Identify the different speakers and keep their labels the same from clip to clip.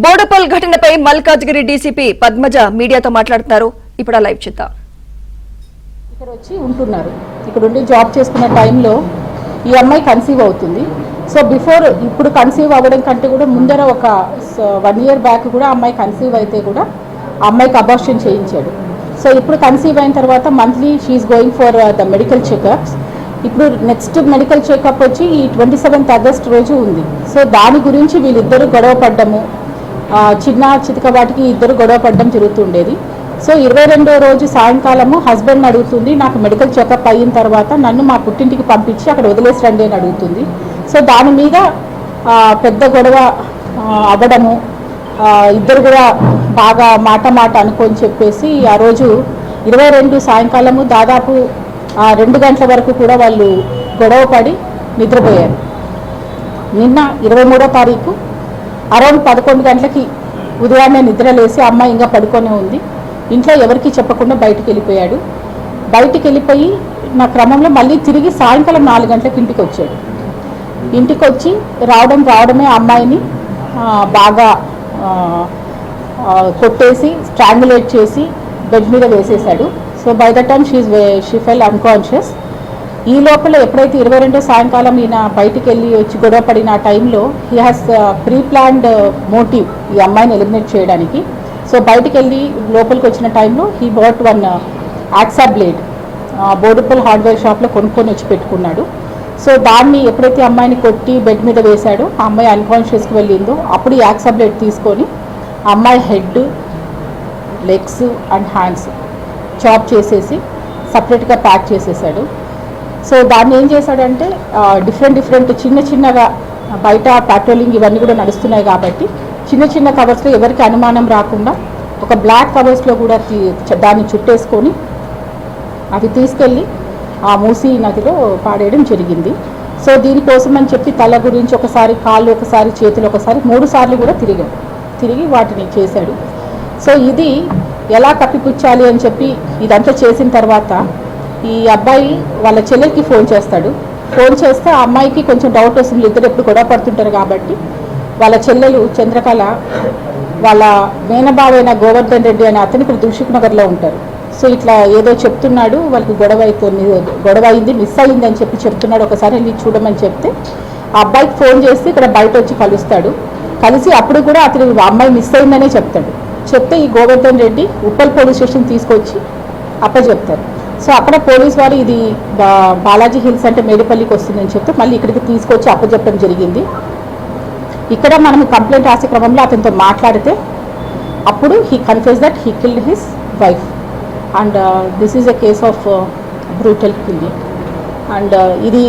Speaker 1: బోడుపల్ ఘటనపై మల్కాజ్గిరి డీసీపీ పద్మజ మీడియాతో మాట్లాడుతున్నారు. ఇప్పుడు లైవ్ చూద్దాం.
Speaker 2: ఇక్కడ వచ్చి ఉంటున్నారు. ఇక్కడ ఉండి జాబ్ చేసుకున్న టైంలో ఈ అమ్మాయి కన్సీవ్ అవుతుంది. సో ఇప్పుడు కన్సీవ్ అవ్వడం కంటే కూడా ముందర ఒక 1 year బ్యాక్ కూడా అమ్మాయి కన్సీవ్ అయితే కూడా అమ్మాయికి అబార్షన్ చేయించాడు. సో ఇప్పుడు కన్సీవ్ అయిన తర్వాత monthly she's going for the medical checkups. ఇప్పుడు నెక్స్ట్ మెడికల్ చెకప్ వచ్చి ఈ 27th August రోజు ఉంది. సో దాని గురించి వీళ్ళిద్దరూ గొడవ పడ్డము, చిన్న చితక వాటికి ఇద్దరు గొడవ పడడం జరుగుతుండేది. సో 22వ రోజు సాయంకాలము హస్బెండ్ అడుగుతుంది, నాకు మెడికల్ చెకప్ అయిన తర్వాత నన్ను మా పుట్టింటికి పంపించి అక్కడ వదిలేసి రండి అని అడుగుతుంది. సో దాని మీద పెద్ద గొడవ అవ్వడము, ఇద్దరు కూడా బాగా మాట అనుకొని చెప్పేసి ఆ రోజు 22 సాయంకాలము దాదాపు 2 గంటల వరకు కూడా వాళ్ళు గొడవ పడి నిద్రపోయారు. నిన్న 23వ తారీఖు అరౌండ్ 11 గంటలకి ఉదయాన్నే నిద్రలేసి అమ్మాయి ఇంకా పడుకొనే ఉంది. ఇంట్లో ఎవరికీ చెప్పకుండా బయటికి వెళ్ళిపోయాడు. బయటికి వెళ్ళిపోయి నా క్రమంలో మళ్ళీ తిరిగి సాయంకాలం 4 గంటలకు ఇంటికి వచ్చాడు. ఇంటికి వచ్చి రావడమే అమ్మాయిని బాగా కొట్టేసి స్ట్రాంగులేట్ చేసి బెడ్ మీద వేసేశాడు. So by the time she fell unconscious. ఈ లోపల ఎప్పుడైతే 22 సాయంకాలం ఈయన బయటికి వెళ్ళి వచ్చి గొడవ పడిన ఆ టైంలో he has pre planned motive ఈ అమ్మాయిని ఎలిమినేట్ చేయడానికి. సో బయటికి వెళ్ళి లోపలికి వచ్చిన టైంలో he bought 1 hacksaw blade Boduppal hardware షాప్లో కొనుక్కొని వచ్చి పెట్టుకున్నాడు. సో దాన్ని ఎప్పుడైతే అమ్మాయిని కొట్టి బెడ్ మీద వేశాడో ఆ అమ్మాయి అన్కాన్షియస్కి వెళ్ళిందో అప్పుడు ఈ యాక్సా బ్లేడ్ తీసుకొని అమ్మాయి head, legs and hands chop చేసేసి సపరేట్గా ప్యాక్ చేసేసాడు. సో దాన్ని ఏం చేశాడంటే డిఫరెంట్ చిన్నగా బయట పెట్రోలింగ్ ఇవన్నీ కూడా నడుస్తున్నాయి కాబట్టి చిన్న కవర్స్లో ఎవరికి అనుమానం రాకుండా ఒక బ్లాక్ కవర్స్లో కూడా దాన్ని చుట్టేసుకొని అవి తీసుకెళ్ళి ఆ మూసీ నదిలో పాడేయడం జరిగింది. సో దీనికోసం అని చెప్పి తల గురించి ఒకసారి, కాళ్ళు ఒకసారి, చేతులు ఒకసారి, 3 సార్లు కూడా తిరిగి వాటిని చేశాడు. సో ఇది ఎలా కప్పిపుచ్చాలి అని చెప్పి ఇదంతా చేసిన తర్వాత ఈ అబ్బాయి వాళ్ళ చెల్లెలకి ఫోన్ చేస్తాడు. ఫోన్ చేస్తే ఆ అమ్మాయికి కొంచెం డౌట్ వస్తుంది, ఇద్దరు ఎప్పుడు గొడవ పడుతుంటారు కాబట్టి. వాళ్ళ చెల్లెలు చంద్రకళ వాళ్ళ మేనబావైన గోవర్ధన్ రెడ్డి అనే అతను ఇక్కడ దిల్సుఖ్ నగర్లో ఉంటారు. సో ఇట్లా ఏదో చెప్తున్నాడు, వాళ్ళకి గొడవ అయింది, మిస్ అయింది అని చెప్పి చెప్తున్నాడు, ఒకసారి వెళ్ళి చూడమని చెప్తే ఆ అబ్బాయికి ఫోన్ చేసి ఇక్కడ బయట వచ్చి కలుస్తాడు. కలిసి అప్పుడు కూడా అతను అమ్మాయి మిస్ అయిందనే చెప్తే ఈ గోవర్ధన్ రెడ్డి ఉప్పల్ పోలీస్ స్టేషన్ తీసుకొచ్చి అప్పచెప్తారు. సో అక్కడ పోలీస్ వారు ఇది బాలాజీ హిల్స్ అంటే మేడిపల్లికి వస్తుందని చెప్తే మళ్ళీ ఇక్కడికి తీసుకొచ్చి అప్పచెప్పడం జరిగింది. ఇక్కడ మనం కంప్లైంట్ రాసే క్రమంలో అతనితో మాట్లాడితే అప్పుడు he confess that he killed his wife and this is a case of brutal killing. And ఇది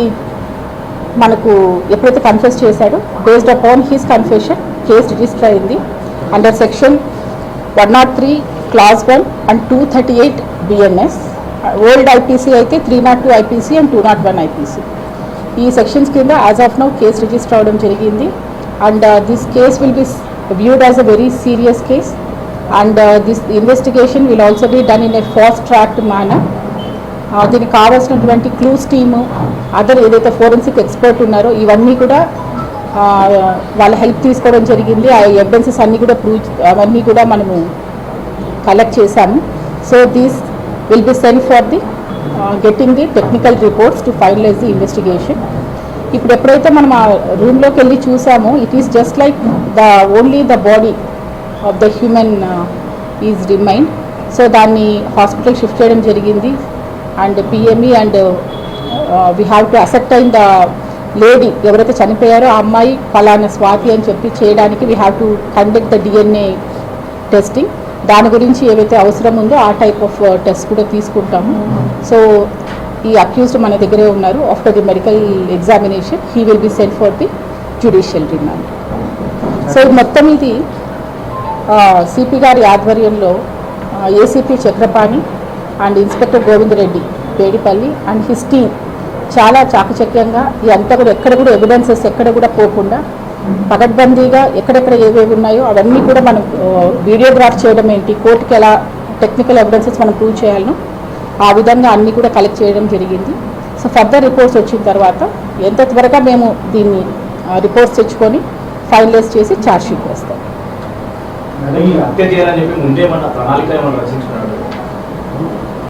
Speaker 2: మనకు ఎప్పుడైతే కన్ఫెస్ చేశాడో based upon his confession case register అయింది under section 103 Clause 1 and 238 BNS. Old IPC అయితే 302 ఐపీసీ అండ్ 201 ఐపీసీ. ఈ sections కింద as of now case register అవ్వడం జరిగింది. And this case will be viewed as a very serious case and this investigation will also be done in a fast tracked manner. దీనికి కావాల్సినటువంటి clues team, other ఏదైతే forensic expert ఉన్నారో ఇవన్నీ కూడా వాళ్ళ help తీసుకోవడం జరిగింది. ఆ ఎవిడెన్సెస్ అవన్నీ కూడా మనము కలెక్ట్ చేశాము. So these will be send for the getting the technical reports to finalize the investigation. ఇప్పుడు ఎప్పుడైతే మనం ఆ రూమ్లోకి వెళ్ళి చూసామో it is just like only the body of the human is remind. So దాన్ని హాస్పిటల్ షిఫ్ట్ చేయడం జరిగింది. And PME and we have to ascertain the lady ఎవరైతే చనిపోయారో ఆ అమ్మాయి ఫలానా స్వాతి అని చెప్పి చేయడానికి we have to conduct the DNA testing. దాని గురించి ఏవైతే అవసరం ఉందో ఆ టైప్ ఆఫ్ టెస్ట్ కూడా తీసుకుంటాము. సో ఈ అక్యూజ్డ్ మన దగ్గరే ఉన్నారు. After the medical examination he will be sent for the judicial remand. So మొత్తం ఇది సిపి గారి ఆధ్వర్యంలో ACP Chakrapani and inspector Govind Reddy Pedipalli and his team చాలా చాకచక్యంగా ఇదంతా కూడా ఎక్కడ కూడా ఎవిడెన్సెస్ ఎక్కడ కూడా పోకుండా పకడ్బందీగా ఎక్కడెక్కడ ఏవేవి ఉన్నాయో అవన్నీ కూడా మనం వీడియోగ్రాఫ్ చేయడం ఏంటి, కోర్టుకి ఎలా టెక్నికల్ ఎవిడెన్సెస్ మనం ప్రూవ్ చేయాలనో ఆ విధంగా అన్నీ కూడా కలెక్ట్ చేయడం జరిగింది. సో ఫర్దర్ రిపోర్ట్స్ వచ్చిన తర్వాత ఎంత త్వరగా మేము దీన్ని రిపోర్ట్స్ తెచ్చుకొని ఫైనలైజ్ చేసి ఛార్జ్షీట్ వేస్తాం.
Speaker 3: హత్య చేయాలని చెప్పి ముందే ఏమన్నా ప్రణాళిక ఏమన్నా రచించుకున్నాడు?